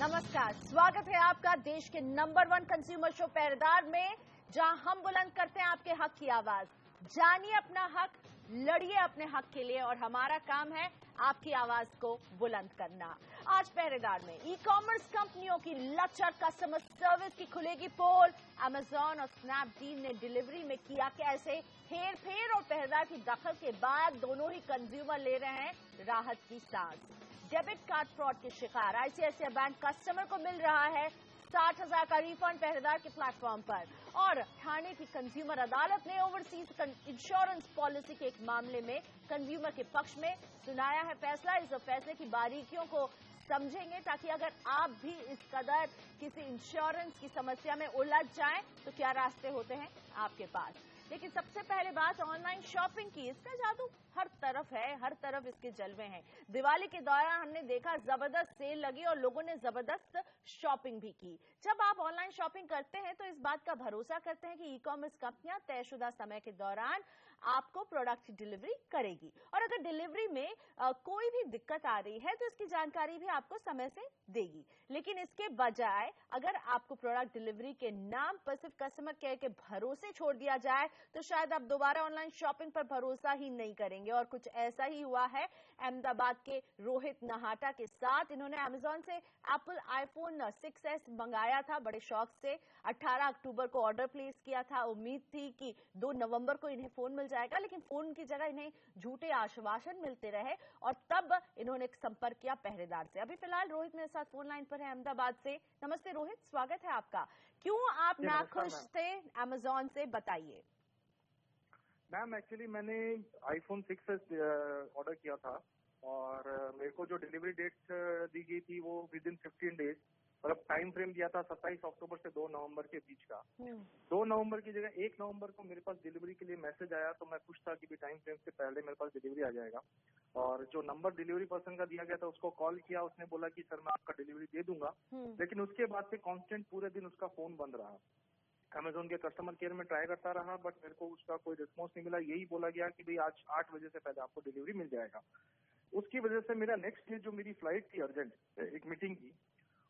नमस्कार, स्वागत है आपका देश के नंबर 1 कंज्यूमर शो पहरेदार में, जहां हम बुलंद करते हैं आपके हक की आवाज। जानिए अपना हक, लड़िए अपने हक के लिए और हमारा काम है आपकी आवाज को बुलंद करना। आज पहरेदार में ई कॉमर्स कंपनियों की लचर कस्टमर सर्विस की खुलेगी पोल। अमेजॉन और स्नैपडील ने डिलीवरी में किया कैसे हेर फेर और पहरेदार की दखल के बाद दोनों ही कंज्यूमर ले रहे हैं राहत की सांस। डेबिट कार्ड फ्रॉड के शिकार आईसीआईसीआई बैंक कस्टमर को मिल रहा है 60,000 का रिफंड पहरेदार के प्लेटफॉर्म पर। और ठाणे की कंज्यूमर अदालत ने ओवरसीज इंश्योरेंस पॉलिसी के एक मामले में कंज्यूमर के पक्ष में सुनाया है फैसला। इस फैसले की बारीकियों को समझेंगे ताकि अगर आप भी इस कदर किसी इंश्योरेंस की समस्या में उलझ जाएं तो क्या रास्ते होते हैं आपके पास। लेकिन सबसे पहले बात ऑनलाइन शॉपिंग की। इसका जादू हर तरफ है, हर तरफ इसके जलवे हैं। दिवाली के दौरान हमने देखा जबरदस्त सेल लगी और लोगों ने जबरदस्त शॉपिंग भी की। जब आप ऑनलाइन शॉपिंग करते हैं तो इस बात का भरोसा करते हैं कि ई कॉमर्स कंपनियां तयशुदा समय के दौरान आपको प्रोडक्ट की डिलीवरी करेगी और अगर डिलीवरी में कोई भी दिक्कत आ रही है तो इसकी जानकारी भी आपको समय से देगी। लेकिन इसके बजाय अगर आपको प्रोडक्ट डिलीवरी के नाम पर सिर्फ कस्टमर केयर के भरोसे छोड़ दिया जाए तो शायद आप दोबारा ऑनलाइन शॉपिंग पर भरोसा ही नहीं करेंगे। और कुछ ऐसा ही हुआ है अहमदाबाद के रोहित नहाटा के साथ। इन्होंने अमेजॉन से एप्पल आईफोन 6s मंगाया था बड़े शौक से। 18 अक्टूबर को ऑर्डर प्लेस किया था। उम्मीद थी कि 2 नवंबर को इन्हें फोन मिल जाएगा, लेकिन फोन की जगह इन्हें झूठे आश्वासन मिलते रहे और तब इन्होंने संपर्क किया पहरेदार से। अभी फिलहाल रोहित मेरे साथ फोन लाइन पर है अहमदाबाद से। नमस्ते रोहित, स्वागत है आपका। क्यों आप नाखुश थे अमेजॉन से, बताइए। मैम एक्चुअली मैंने आईफोन 6s ऑर्डर किया था और मेरे को जो डिलीवरी डेट दी गई थी वो विद इन 15 डेज, मतलब टाइम फ्रेम दिया था 27 अक्टूबर से 2 नवंबर के बीच का। 2 नवंबर की जगह 1 नवंबर को मेरे पास डिलीवरी के लिए मैसेज आया तो मैं खुश था कि भी टाइम फ्रेम से पहले मेरे पास डिलीवरी आ जाएगा। और जो नंबर डिलीवरी पर्सन का दिया गया था उसको कॉल किया, उसने बोला कि सर मैं आपका डिलीवरी दे दूंगा, लेकिन उसके बाद से कांस्टेंट पूरे दिन उसका फोन बंद रहा। अमेजोन के कस्टमर केयर में ट्राई करता रहा बट मेरे को उसका कोई रिस्पॉन्स नहीं मिला। यही बोला गया कि भाई आज 8 बजे से पहले आपको डिलीवरी मिल जाएगा। उसकी वजह से मेरा नेक्स्ट डे जो मेरी फ्लाइट थी अर्जेंट एक मीटिंग की,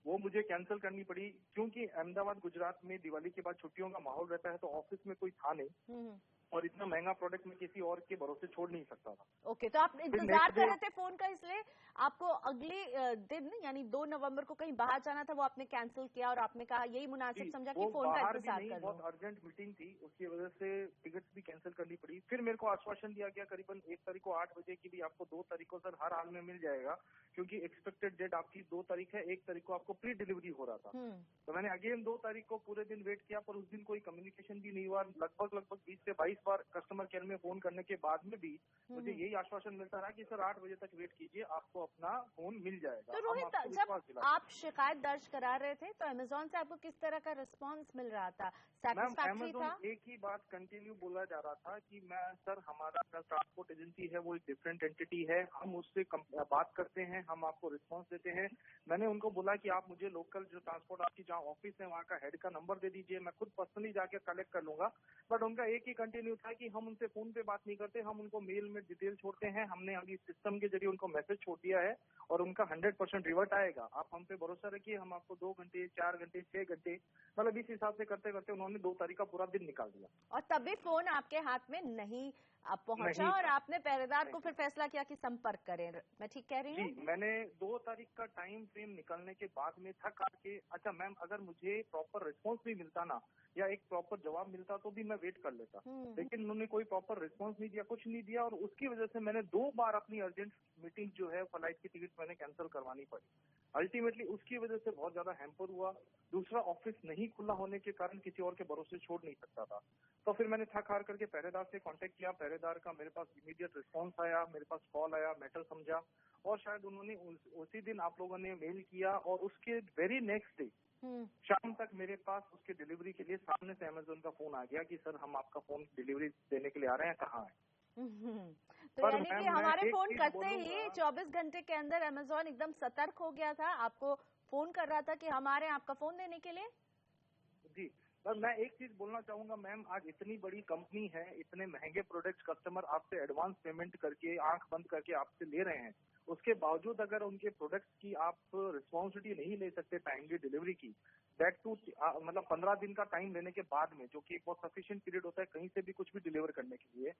वो मुझे कैंसिल करनी पड़ी क्योंकि अहमदाबाद गुजरात में दिवाली के बाद छुट्टियों का माहौल रहता है तो ऑफिस में कोई था नहीं और इतना महंगा प्रोडक्ट में किसी और के भरोसे छोड़ नहीं सकता था। ओके, तो आप इंतजार कर रहे थे फोन का, इसलिए आपको अगले दिन यानी 2 नवंबर को कहीं बाहर जाना था, वो आपने कैंसिल किया और आपने कहा यही मुनासिब समझा कि फोन का इंतजार कर लो। बहुत अर्जेंट मीटिंग थी, उसकी वजह से टिकट्स भी कैंसिल करनी पड़ी। फिर मेरे को आश्वासन दिया गया करीबन 1 तारीख को 8 बजे की भी आपको 2 तारीख को सर हर हाल में मिल जाएगा क्योंकि एक्सपेक्टेड डेट आपकी 2 तारीख है, 1 तारीख को आपको प्री डिलीवरी हो रहा था। तो मैंने अगेन 2 तारीख को पूरे दिन वेट किया पर उस दिन कोई कम्युनिकेशन भी नहीं हुआ। लगभग 20 से 22 बार कस्टमर केयर में फोन करने के बाद में भी मुझे यही आश्वासन मिलता रहा कि सर 8 बजे तक वेट कीजिए, आपको अपना फोन मिल जाएगा। तो रोहित, जब आप शिकायत दर्ज करा रहे थे तो अमेजॉन से आपको किस तरह का रिस्पांस मिल रहा था? सैटिस्फैक्टरी था? एक ही बात कंटिन्यू बोला जा रहा था कि मैं सर हमारा ट्रांसपोर्ट एजेंसी है वो एक डिफरेंट एंटिटी है, हम उससे बात करते हैं, हम आपको रिस्पांस देते हैं। मैंने उनको बोला कि आप मुझे लोकल जो ट्रांसपोर्ट आपकी जहाँ ऑफिस है वहाँ का हेड का नंबर दे दीजिए, मैं खुद पर्सनली जाके कलेक्ट कर लूंगा। बट उनका एक ही कंटिन्यू था कि हम उनसे फोन पे बात नहीं करते, हम उनको मेल में डिटेल छोड़ते हैं। हमने अभी सिस्टम के जरिए उनको मैसेज छोड़ दिया है और उनका 100% रिवर्ट आएगा। आप हम पे भरोसा रखिए, हम आपको 2 घंटे 4 घंटे 6 घंटे मतलब इस हिसाब से करते करते उन्होंने 2 तारीख का पूरा दिन निकाल दिया और तभी फोन आपके हाथ में नहीं पहुंचा और आपने पहरेदार को फिर फैसला किया कि संपर्क करें। मैं ठीक कह रही हूँ? जी, मैंने 2 तारीख का टाइम फ्रेम निकलने के बाद में थक करके अच्छा मैम अगर मुझे प्रॉपर रिस्पॉन्स भी मिलता ना या एक प्रॉपर जवाब मिलता तो भी मैं वेट कर लेता, लेकिन उन्होंने कोई प्रॉपर रिस्पॉन्स नहीं दिया, कुछ नहीं दिया और उसकी वजह से मैंने 2 बार अपनी अर्जेंट मीटिंग जो है फ्लाइट की टिकट मैंने कैंसिल करवानी पड़ी। अल्टीमेटली उसकी वजह से बहुत ज्यादा हैम्पर हुआ। दूसरा ऑफिस नहीं खुला होने के कारण किसी और के भरोसे छोड़ नहीं सकता था। तो फिर मैंने थक हार करके पहरेदार से कांटेक्ट किया। पहरेदार का मेरे पास इमीडिएट रिस्पांस आया, मेरे पास कॉल आया, मैटर समझा और शायद उन्होंने उसी दिन आप लोगों ने मेल किया और उसके वेरी नेक्स्ट डे शाम तक मेरे पास उसके डिलीवरी के लिए सामने से अमेजोन का फोन आ गया कि सर हम आपका फोन डिलीवरी देने के लिए आ रहे हैं, कहाँ है। तो यानी कि हमारे फोन करते ही 24 घंटे के अंदर अमेजोन एकदम सतर्क हो गया था, आपको फोन कर रहा था कि हमारे आपका फोन देने के लिए। जी, पर मैं एक चीज बोलना चाहूंगा मैम, आज इतनी बड़ी कंपनी है, इतने महंगे प्रोडक्ट्स कस्टमर आपसे एडवांस पेमेंट करके आंख बंद करके आपसे ले रहे हैं उसके बावजूद अगर उनके प्रोडक्ट्स की आप रिस्पॉन्सिबिलिटी नहीं ले सकते टाइमली डिलीवरी की, दैट टू मतलब 15 दिन का टाइम लेने के बाद में, जो कि एक बहुत सफिशिएंट पीरियड होता है कहीं से भी कुछ भी डिलीवर करने के लिए,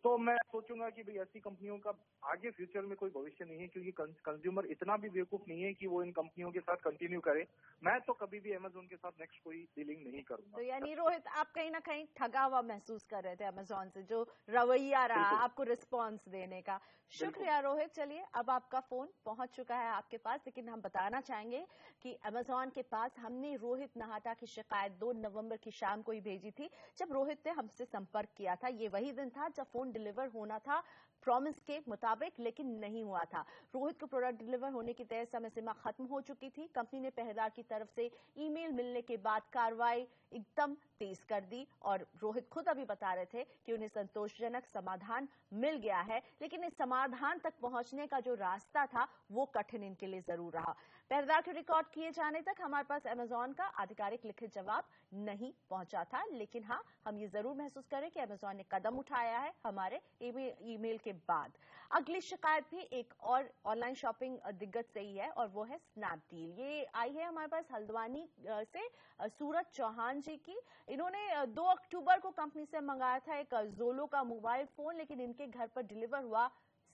तो मैं सोचूंगा कि भाई ऐसी कंपनियों का आगे फ्यूचर में कोई भविष्य नहीं है, क्योंकि कंज्यूमर इतना भी बेवकूफ नहीं है कि वो इन कंपनियों के साथ कंटिन्यू करे। मैं तो कभी भी अमेजोन के साथ नेक्स्ट कोई डीलिंग नहीं करूंगा। तो यानी रोहित, आप कहीं ना कहीं ठगा हुआ महसूस कर रहे थे अमेजोन से, जो रवैया रहा आपको रिस्पॉन्स देने का। शुक्रिया रोहित। चलिए, अब आपका फोन पहुंच चुका है आपके पास, लेकिन हम बताना चाहेंगे कि अमेजोन के पास हमने रोहित नहाटा की शिकायत 2 नवंबर की शाम को ही भेजी थी, जब रोहित ने हमसे संपर्क किया था। ये वही दिन था जब फोन डिलीवर होना था प्रॉमिस के मुताबिक, लेकिन नहीं हुआ था। रोहित को प्रोडक्ट डिलीवर होने की तय समय सीमा खत्म हो चुकी थी। कंपनी ने पहरेदार की तरफ से ईमेल मिलने के बाद कार्रवाई एकदम तेज कर दी, और रोहित खुद अभी बता रहे थे कि उन्हें संतोषजनक समाधान मिल गया है, लेकिन इस समाधान तक पहुंचने का जो रास्ता था वो कठिन इनके लिए जरूर रहा। पहरेदार के रिकॉर्ड किए जाने तक हमारे पास अमेजोन का आधिकारिक लिखित जवाब नहीं पहुंचा था, लेकिन हाँ, हम ये जरूर महसूस करें कि अमेजोन ने कदम उठाया है हमारे ईमेल के बाद। अगली शिकायत भी एक और ऑनलाइन शॉपिंग दिग्गज से ही है, और वो है स्नैपडील। ये आई है हमारे पास हल्द्वानी से सूरज चौहान जी की। इन्होंने 2 अक्टूबर को कंपनी से मंगाया था एक जोलो का मोबाइल फोन, लेकिन इनके घर पर डिलीवर हुआ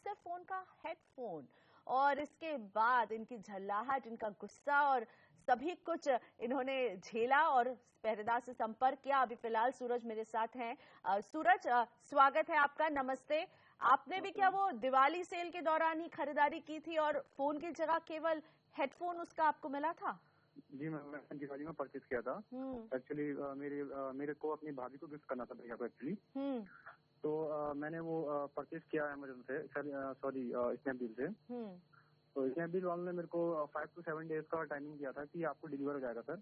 सिर्फ फोन का हेडफोन। और इसके बाद इनकी झल्लाहट, इनका गुस्सा और सभी कुछ इन्होंने झेला और पहरेदार से संपर्क किया। अभी फिलहाल सूरज मेरे साथ हैं। सूरज, स्वागत है आपका, नमस्ते। आपने भी क्या वो दिवाली सेल के दौरान ही खरीदारी की थी और फोन की जगह केवल हेडफोन उसका आपको मिला था? जी मैम, मैं दिवाली में परचेज किया था। एक्चुअली मेरे को अपनी भाभी को गिफ्ट करना था भैया को एक्चुअली। तो मैंने वो परचेज किया अमेजोन से, सॉरी स्नैपडील से। तो स्नैपडील वालों ने मेरे को 5 to 7 डेज का टाइमिंग दिया था कि आपको डिलीवर हो जाएगा सर।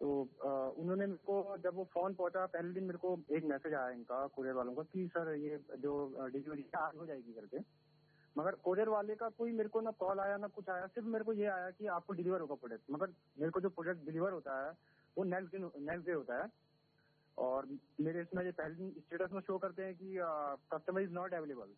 तो उन्होंने मेरे को, जब वो फोन पहुंचा पहले दिन, मेरे को एक मैसेज आया इनका कुरियर वालों का कि सर ये जो डिलीवरी आज हो जाएगी करके। मगर कोरियर वाले का कोई मेरे को ना कॉल आया ना कुछ आया, सिर्फ मेरे को ये आया कि आपको डिलीवर होगा प्रोडक्ट। मगर मेरे को जो प्रोडक्ट डिलीवर होता है वो नेक्स्ट डे होता है। और मेरे इसमें ये पहले दिन स्टेटस में शो करते हैं कि कस्टमर इज नॉट अवेलेबल।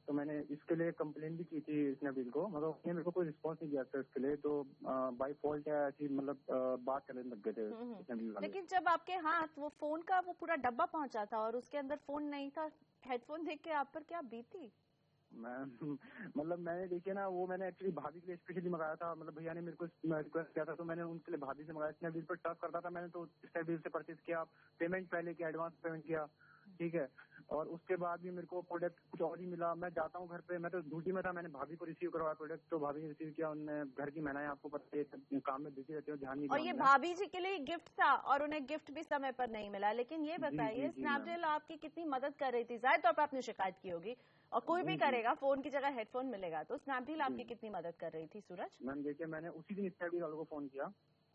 तो मैंने इसके लिए कंप्लेन भी की थी स्नैपडील को, मगर उसने मेरे को कोई रिस्पॉन्स नहीं किया था इसके लिए। तो बाय फॉल्ट है ऐसी, मतलब बात करने लग गए थे स्नैपडील वाले। लेकिन जब आपके हाथ वो फोन का वो पूरा डब्बा पहुंचा था और उसके अंदर फोन नहीं था, हेडफोन देख के आप पर क्या बीती? मतलब मैंने देखिए ना, वो मैंने एक्चुअली भाभी के लिए स्पेशली मंगाया था। मतलब भैया ने मेरे को रिक्वेस्ट किया था, तो मैंने उनके लिए भाभी से मंगाया। स्नैपडील पर ट्रस्ट करता था मैंने, तो स्नैपडील से परचेज किया। पेमेंट पहले किया, एडवांस पेमेंट किया, ठीक है। और उसके बाद भी मेरे को प्रोडक्ट कुछ और ही मिला। मैं जाता हूँ घर पे, मैं तो ड्यूटी में था, मैंने भाभी को रिसीव करवाया प्रोडक्ट, तो भाभी ने रिसीव किया। उन्होंने घर की महिलाएं आपको पता है काम में बिजी रहती है, ध्यान नहीं दिया। और ये भाभी जी के लिए गिफ्ट था और उन्हें गिफ्ट भी समय पर नहीं मिला। लेकिन ये बताइए, स्नैपडील आपकी कितनी मदद कर रही थी? जाहिर तौर पर आपने शिकायत की होगी, और कोई भी करेगा, फोन की जगह हेडफोन मिलेगा। तो स्नैपडील आपकी कितनी मदद कर रही थी सूरज? मैम देखिए, मैंने उसी दिन स्नैपडील वालों को फोन किया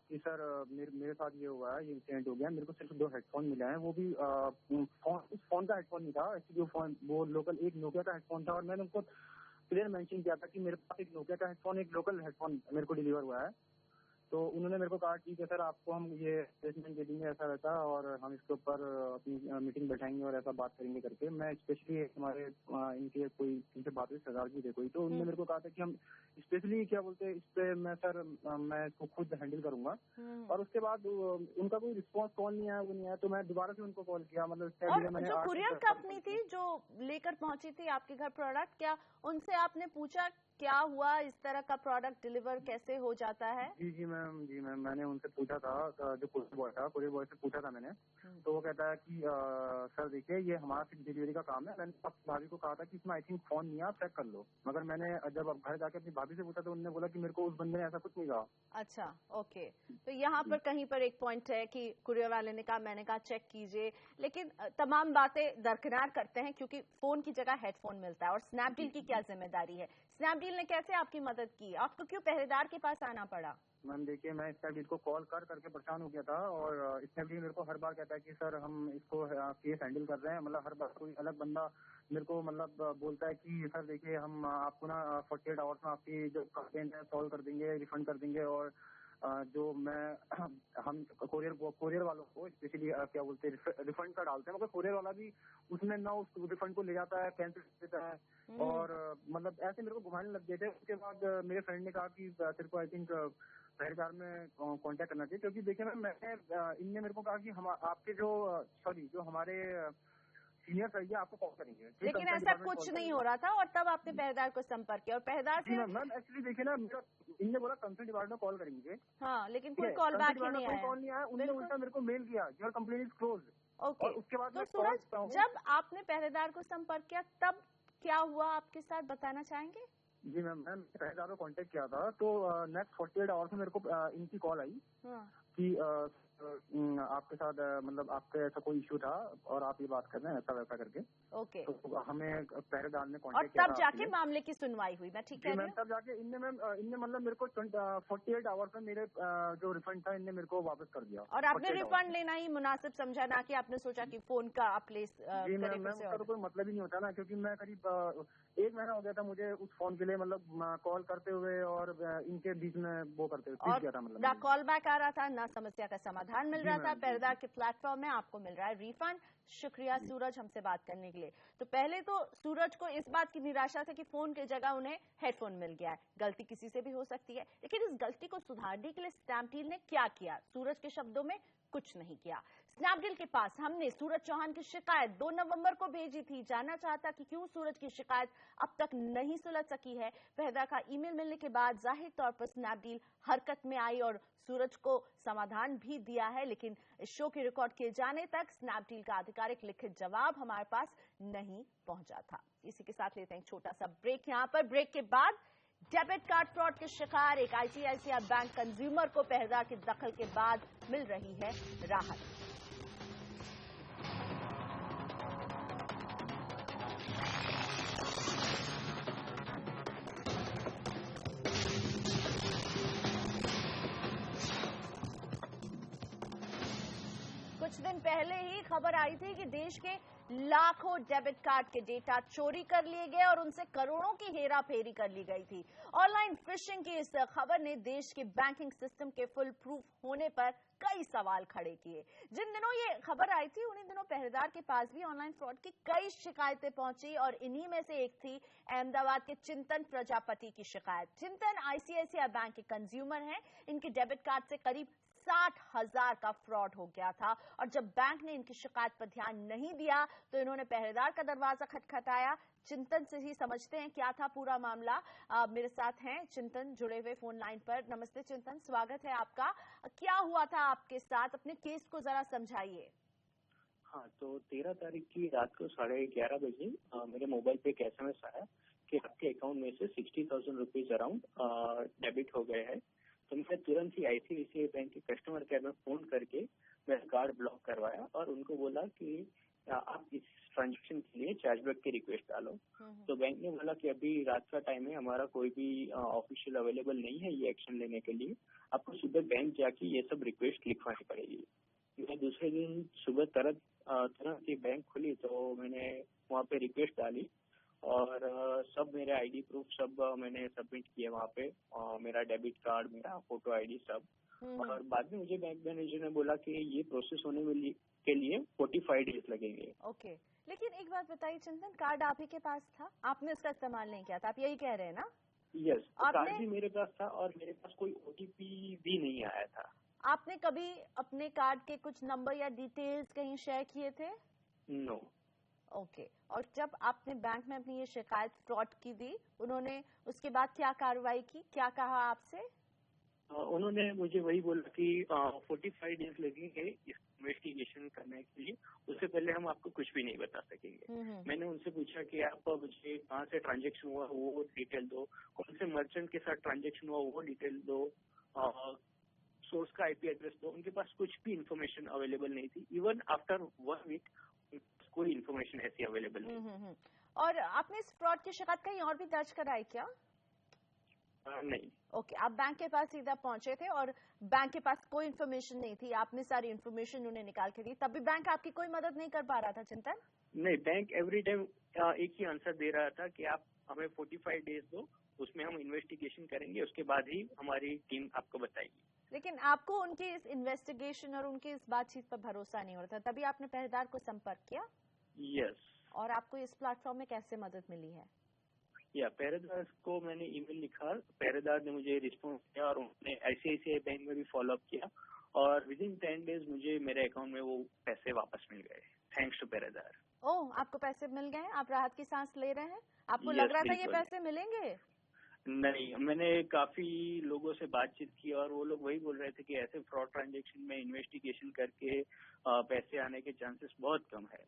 कि सर मेरे साथ ये हुआ है, ये इंसिडेंट हो गया, मेरे को सिर्फ 2 हेडफोन मिले हैं, वो भी फोन का हेडफोन नहीं था एक्चुअली, वो लोकल एक नोकिया का हेडफोन था। और मैंने उनको क्लियर मेंशन किया था कि मेरे पास एक नोकिया का हेडफोन, एक लोकल हेडफोन मेरे को डिलीवर हुआ है। तो उन्होंने मेरे को कहा ठीक है सर, आपको हम ये प्लेसमेंट दे देंगे, ऐसा रहता, और हम इसके ऊपर अपनी मीटिंग बैठाएंगे और ऐसा बात करेंगे करके। मैं स्पेशली हमारे इनके कोई इनसे बात हुई, सरदार जी थे कोई, तो उन्होंने मेरे को कहा था कि हम स्पेशली क्या बोलते हैं इस पे, मैं सर मैं इसको खुद हैंडल करूंगा। और उसके बाद उनका कोई रिस्पॉन्स कॉल नहीं आया, वो नहीं आया। तो मैं दोबारा से उनको कॉल किया, मतलब और जो कुरियर कंपनी थी जो लेकर पहुंची थी आपके घर प्रोडक्ट, क्या उनसे आपने पूछा क्या हुआ, इस तरह का प्रोडक्ट डिलीवर कैसे हो जाता है? जी मैम, मैंने उनसे पूछा था, जो कुरियर बॉय से पूछा था मैंने। तो वो कहता है कि सर देखिए, ये हमारा सिर्फ डिलीवरी का काम है। मैंने अपनी भाभी को कहा था कि इसमें आई थिंक फोन नहीं है, आप चेक कर लो। मगर मैंने जब अब घर जाके अपनी भाभी से पूछा तो उन्होंने बोला कि मेरे को उस बंदे ने ऐसा कुछ नहीं कहा। अच्छा, ओके। तो यहाँ पर कहीं पर एक पॉइंट है कि कुरियर वाले ने कहा, मैंने कहा चेक कीजिए, लेकिन तमाम बातें दरकिनार करते हैं क्योंकि फोन की जगह हेडफोन मिलता है। और स्नैपडील की क्या जिम्मेदारी है? स्नैपडील ने कैसे आपकी मदद की? आपको क्यों पहरेदार के पास आना पड़ा? मैम देखिए, मैं स्नैपडील को कॉल करके परेशान हो गया था। और स्नैपडील मेरे को हर बार कहता है कि सर हम इसको केस हैंडल कर रहे हैं। मतलब हर बार कोई अलग बंदा मेरे को मतलब बोलता है कि सर देखिए, हम आपको ना 48 आवर्स में आपकी जो कंप्लेंट है सॉल्व कर देंगे, रिफंड कर देंगे। और जो हम कोरियर कोरियर वालों को स्पेशली क्या बोलते हैं रिफंड का डालते हैं, मगर कोरियर वाला भी उसमें ना उस रिफंड को ले जाता है, कैंसिल कर देता है, और मतलब ऐसे मेरे को घुमाने लग गए थे। उसके बाद मेरे फ्रेंड ने कहा कि तेरे को आई थिंक पहरेदार में कांटेक्ट करना चाहिए, क्योंकि देखिए मैंने इनने मेरे को कहा कि हम आपके जो हमारे सीनियर है आपको कॉल करेंगे, लेकिन ऐसा कुछ नहीं हो रहा था और तब आपने पहरेदार को संपर्क किया और पहरेदार से मैम एक्चुअली देखिए ना, मेरा इनने बोला कंसर्न डिपार्टमेंट कॉल करेंगे। हाँ, लेकिन कोई कॉल बैक ही नहीं आया। कॉल नहीं आया, उन्होंने उल्टा मेरे को मेल किया your complaint is close. Okay, और उसके बाद तो सूरज, जब आपने पहरेदार को संपर्क किया तब क्या हुआ आपके साथ, बताना चाहेंगे? जी मैम, पहरेदार को कांटेक्ट किया था, तो नेक्स्ट 48 आवर्स में मेरे को इनकी कॉल आई कि आपके साथ मतलब आपके ऐसा कोई इशू था और आप ये बात कर रहे हैं ऐसा वैसा करके। ओके, तो हमें पहरेदार ने कांटेक्ट किया और तब जाके मामले की सुनवाई हुई। मैं ठीक कह रही हूँ? तब जाके इनने मतलब मेरे को 48 आवर्स में मेरे जो रिफंड था इनने मेरे को वापस कर दिया। और आपने रिफंड लेना ही मुनासिब समझा, ना कि आपने सोचा कि फोन का आप प्लेस जी मैम, उसका तो कोई मतलब ही नहीं होता ना, क्योंकि मैं करीब 1 महीना हो गया था मुझे उस फोन के लिए मतलब कॉल करते हुए और इनके बीच में वो करते हुए गया था, मतलब ना कॉल बैक आ रहा था, ना समस्या का समाधान मिल रहा था। पहरेदार के प्लेटफॉर्म में आपको मिल रहा है रिफंड। शुक्रिया सूरज हमसे बात करने के लिए। तो पहले तो सूरज को इस बात की निराशा थी कि फोन की जगह उन्हें हेडफोन मिल गया है। गलती किसी से भी हो सकती है, लेकिन इस गलती को सुधारने के लिए स्नैपडील ने क्या किया? सूरज के शब्दों में, कुछ नहीं किया। स्नैपडील के पास हमने सूरज चौहान की शिकायत 2 नवंबर को भेजी थी। जानना चाहता कि क्यों सूरज की शिकायत अब तक नहीं सुलझ सकी है। पहरेदार का ईमेल मिलने के बाद जाहिर तौर पर स्नैपडील हरकत में आई और सूरज को समाधान भी दिया है, लेकिन इस शो के रिकॉर्ड किए जाने तक स्नैपडील का आधिकारिक लिखित जवाब हमारे पास नहीं पहुंचा था। इसी के साथ लेते हैं एक छोटा सा ब्रेक। यहां पर ब्रेक के बाद डेबिट कार्ड फ्रॉड के शिकार एक आईसीआईसीआई बैंक कंज्यूमर को पहरेदार के दखल के बाद मिल रही है राहत। कुछ दिन पहले ही खबर आई थी कि देश के लाखों डेबिट कार्ड के डेटा चोरी कर लिए गए और उनसे करोड़ों की हेराफेरी कर ली गई थी। ऑनलाइन फिशिंग की इस खबर ने देश के बैंकिंग सिस्टम के फुल प्रूफ होने पर कई सवाल खड़े किए। जिन दिनों ये खबर आई थी उन्हीं दिनों पहरेदार के पास भी ऑनलाइन फ्रॉड की कई शिकायतें पहुंची और इन्हीं में से एक थी अहमदाबाद के चिंतन प्रजापति की शिकायत। चिंतन आईसीआईसीआई बैंक के कंज्यूमर हैं। इनके डेबिट कार्ड से करीब 60,000 का फ्रॉड हो गया था और जब बैंक ने इनकी शिकायत पर ध्यान नहीं दिया तो इन्होंने पहरेदार का दरवाजा खटखटाया। चिंतन से ही समझते हैं क्या था पूरा मामला। मेरे साथ हैं चिंतन जुड़े हुए फोन लाइन पर। नमस्ते चिंतन, स्वागत है आपका। क्या हुआ था आपके साथ, अपने केस को जरा समझाइए। हाँ, तो 13 तारीख की रात को 11:30 बजे मेरे मोबाइल पे एक SMS आया कि आपके अकाउंट में से 60,000 रुपीज अराउंड डेबिट हो गए हैं। तो मैंने तुरंत ही आईसीआईसीआई बैंक के कस्टमर केयर में फोन करके मेरा कार्ड ब्लॉक करवाया और उनको बोला कि आप इस ट्रांजेक्शन के लिए चार्जबैक की रिक्वेस्ट डालो। तो बैंक ने बोला कि अभी रात का टाइम है, हमारा कोई भी ऑफिशियल अवेलेबल नहीं है ये एक्शन लेने के लिए, आपको सुबह बैंक जाके ये सब रिक्वेस्ट लिखवानी पड़ेगी। मैं दूसरे दिन सुबह तुरंत ही बैंक खुली तो मैंने वहाँ पे रिक्वेस्ट डाली और सब मेरे आईडी प्रूफ सब मैंने सबमिट किए वहाँ पे, मेरा डेबिट कार्ड, मेरा फोटो आईडी सब। और बाद में मुझे बैंक मैनेजर ने बोला कि ये प्रोसेस होने के लिए 45 डेज लगेंगे। ओके, लेकिन एक बात बताइए चिंतन, कार्ड आप ही के पास था, आपने उसका इस्तेमाल नहीं किया था, आप यही कह रहे हैं ना? यस, कार्ड भी मेरे पास था और मेरे पास कोई OTP भी नहीं आया था। आपने कभी अपने कार्ड के कुछ नंबर या डिटेल्स कहीं शेयर किए थे? नो। ओके, और जब आपने बैंक में अपनी ये शिकायत फ्रॉड की दी, उन्होंने उसके बाद क्या कार्रवाई की, क्या कहा आपसे? उन्होंने मुझे वही बोला कि 45 डेज लगेंगे इन्वेस्टिगेशन करने के लिए, उससे पहले हम आपको कुछ भी नहीं बता सकेंगे। मैंने उनसे पूछा कि आप मुझे कहाँ से ट्रांजैक्शन हुआ वो डिटेल दो, कौन से मर्चेंट के साथ ट्रांजैक्शन हुआ वो डिटेल दो, सोर्स का IP एड्रेस दो। उनके पास कुछ भी इन्फॉर्मेशन अवेलेबल नहीं थी। इवन आफ्टर 1 वीक कोई इन्फॉर्मेशन ऐसी अवेलेबल नहीं। और आपने इस फ्रॉड की शिकायत कहीं और भी दर्ज कराई क्या? नहीं। ओके, आप बैंक के पास सीधा पहुंचे थे और बैंक के पास कोई इन्फॉर्मेशन नहीं थी, आपने सारी इन्फॉर्मेशन उन्हें निकाल के दी, तब भी बैंक आपकी कोई मदद नहीं कर पा रहा था चिंतन? नहीं, बैंक एवरी टाइम एक ही आंसर दे रहा था कि आप हमें 45 डेज दो, उसमें हम इन्वेस्टिगेशन करेंगे, उसके बाद ही हमारी टीम आपको बताएगी। लेकिन आपको उनकी इस इन्वेस्टिगेशन और उनकी इस बातचीत पर भरोसा नहीं हो रहा था, तभी आपने पहरेदार को संपर्क किया? यस। और आपको इस प्लेटफॉर्म में कैसे मदद मिली है? पहरेदार को मैंने ईमेल लिखा, पहरेदार ने मुझे रिस्पॉन्स किया और उन्होंने ICICI बैंक में भी फॉलो अप किया और विदिन 10 डेज मुझे मेरे अकाउंट में वो पैसे वापस मिल गए, थैंक्स टू पहरेदार। ओह, आपको पैसे मिल गए, आप राहत की सांस ले रहे हैं? आपको लग रहा था ये पैसे मिलेंगे? नहीं, मैंने काफी लोगों से बातचीत की और वो लोग वही बोल रहे थे कि ऐसे फ्रॉड ट्रांजैक्शन में इन्वेस्टिगेशन करके पैसे आने के चांसेस बहुत कम है।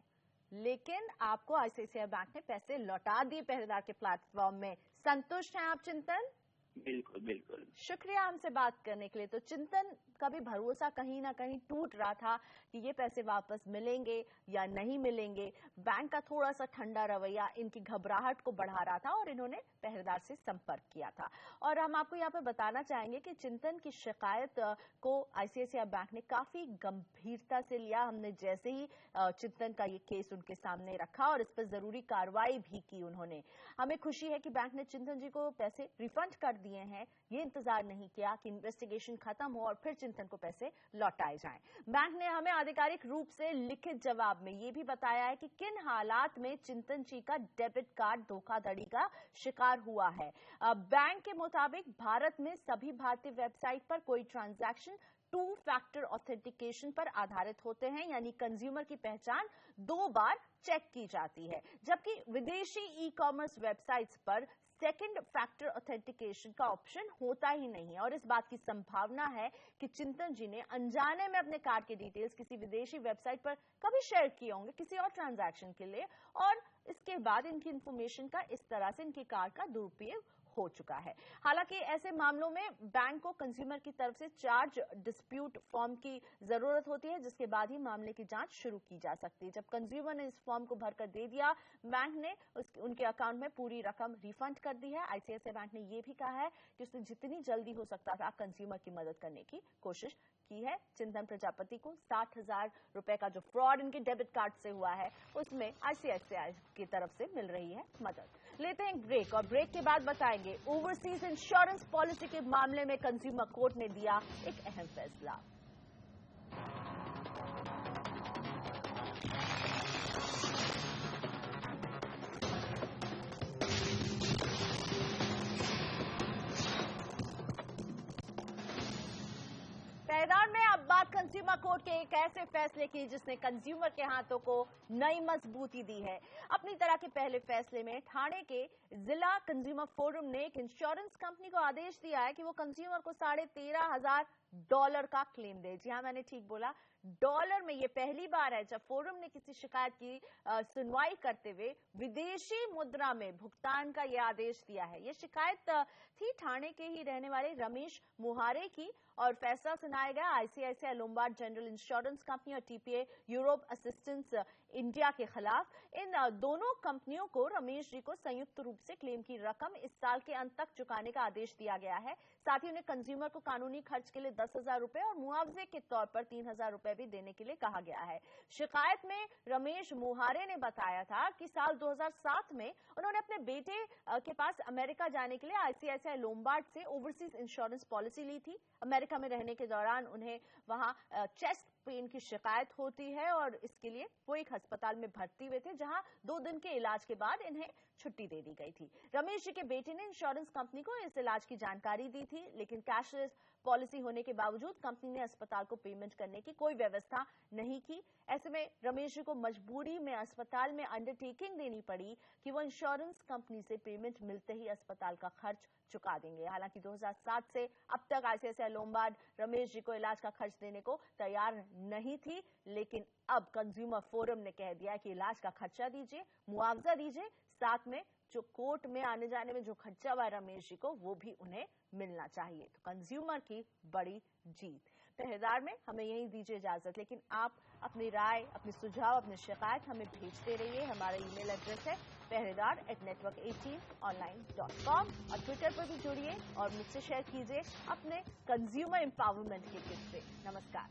लेकिन आपको ICICI बैंक ने पैसे लौटा दिए पहरेदार के प्लेटफॉर्म में। संतुष्ट हैं आप चिंतन? बिल्कुल बिल्कुल। शुक्रिया हमसे बात करने के लिए। तो चिंतन का भी भरोसा कहीं ना कहीं टूट रहा था कि ये पैसे वापस मिलेंगे या नहीं मिलेंगे। बैंक का थोड़ा सा ठंडा रवैया इनकी घबराहट को बढ़ा रहा था और इन्होंने पहरेदार से संपर्क किया था। और हम आपको यहाँ पे बताना चाहेंगे कि चिंतन की शिकायत को ICICI बैंक ने काफी गंभीरता से लिया। हमने जैसे ही चिंतन का ये केस उनके सामने रखा और इस पर जरूरी कार्रवाई भी की उन्होंने। हमें खुशी है कि बैंक ने चिंतन जी को पैसे रिफंड कर दिए हैं। ये इंतजार नहीं किया कि इन्वेस्टिगेशन खत्म हो और फिर चिंतन को पैसे लौटाए जाएं। बैंक ने हमें आधिकारिक रूप से लिखित जवाब में ये भी बताया है कि किन हालात में चिंतन जी का डेबिट कार्ड धोखाधड़ी का शिकार हुआ है। बैंक के मुताबिक भारत में सभी भारतीय वेबसाइट पर कोई ट्रांजैक्शन 2 फैक्टर ऑथेंटिकेशन पर आधारित होते हैं, यानी कंज्यूमर की पहचान 2 बार चेक की जाती है, जबकि विदेशी ई-कॉमर्स वेबसाइट्स पर सेकंड फैक्टर ऑथेंटिकेशन का ऑप्शन होता ही नहीं है। और इस बात की संभावना है कि चिंतन जी ने अनजाने में अपने कार्ड के डिटेल्स किसी विदेशी वेबसाइट पर कभी शेयर किए होंगे किसी और ट्रांजैक्शन के लिए, और इसके बाद इनकी इंफॉर्मेशन का इस तरह से इनके कार्ड का दुरुपयोग हो चुका है। हालांकि ऐसे मामलों में बैंक को कंज्यूमर की तरफ से चार्ज डिस्प्यूट फॉर्म की जरूरत होती है, जिसके बाद ही मामले की जांच शुरू की जा सकती है। जब कंज्यूमर ने इस फॉर्म को भरकर दे दिया, बैंक ने उनके अकाउंट में पूरी रकम रिफंड कर दी है। ICICI बैंक ने यह भी कहा है कि उसने जितनी जल्दी हो सकता था कंज्यूमर की मदद करने की कोशिश की है। चिंतन प्रजापति को 60,000 रुपए का जो फ्रॉड इनके डेबिट कार्ड से हुआ है, उसमें ICICI की तरफ से मिल रही है मदद। लेते हैं ब्रेक और ब्रेक के बाद बताएंगे ओवरसीज इंश्योरेंस पॉलिसी के मामले में कंज्यूमर कोर्ट ने दिया एक अहम फैसला। पहरेदार में अब बात कंज्यूमर कोर्ट के एक ऐसे फैसले की जिसने कंज्यूमर के हाथों को नई मजबूती दी है। अपनी तरह के पहले फैसले में ठाणे के जिला कंज्यूमर फोरम ने एक इंश्योरेंस कंपनी को आदेश दिया है कि वो कंज्यूमर को $13,500 का क्लेम दे। जी हाँ, मैंने ठीक बोला, डॉलर में। ये पहली बार है जब फोरम ने किसी शिकायत की सुनवाई करते हुए विदेशी मुद्रा में भुगतान का यह आदेश दिया है। ये शिकायत थी ठाणे के ही रहने वाले रमेश मुहारे की और फैसला सुनाया गया ICICI Lombard general insurance company और TPA यूरोप असिस्टेंस इंडिया के खिलाफ। इन दोनों कंपनियों को रमेश जी को संयुक्त रूप से क्लेम की रकम इस साल के अंत तक चुकाने का आदेश दिया गया है। साथ ही उन्हें कंज्यूमर को कानूनी खर्च के लिए 10,000 रुपए और मुआवजे के तौर पर 3,000 रुपए भी देने के लिए कहा गया है। शिकायत में रमेश मुहारे ने बताया था कि साल 2007 में उन्होंने अपने बेटे के पास अमेरिका जाने के लिए ICICI लोम्बार्ड से ओवरसीज इंश्योरेंस पॉलिसी ली थी। अमेरिका में रहने के दौरान उन्हें वहां चेस्ट पेन की शिकायत होती है और इसके लिए वो एक अस्पताल में भर्ती हुए थे, जहां 2 दिन के इलाज के बाद इन्हें छुट्टी दे दी गई थी। रमेश जी के बेटे ने इंश्योरेंस कंपनी को इस इलाज की जानकारी दी थी, लेकिन कैशलेस पॉलिसी होने के बावजूद कंपनी ने अस्पताल को पेमेंट करने की कोई व्यवस्था नहीं की। ऐसे में रमेश जी को मजबूरी में अस्पताल में अंडरटेकिंग देनी पड़ी कि वो इंश्योरेंस कंपनी से पेमेंट मिलते ही अस्पताल का खर्च चुका देंगे। हालांकि 2007 से अब तक ICICI लोम्बार्ड रमेश जी को इलाज का खर्च देने को तैयार नहीं थी, लेकिन अब कंज्यूमर फोरम ने कह दिया कि इलाज का खर्चा दीजिए, मुआवजा दीजिए, साथ में जो कोर्ट में आने जाने में जो खर्चा हुआ रमेश जी को वो भी उन्हें मिलना चाहिए। तो कंज्यूमर की बड़ी जीत। पहरेदार में हमें यही दीजिए इजाजत, लेकिन आप अपनी राय, अपने सुझाव, अपनी शिकायत हमें भेजते रहिए। हमारा ईमेल एड्रेस है peheredar@network18online.com और ट्विटर पर भी जुड़िए और मुझसे शेयर कीजिए अपने कंज्यूमर एम्पावरमेंट के किस्से। नमस्कार।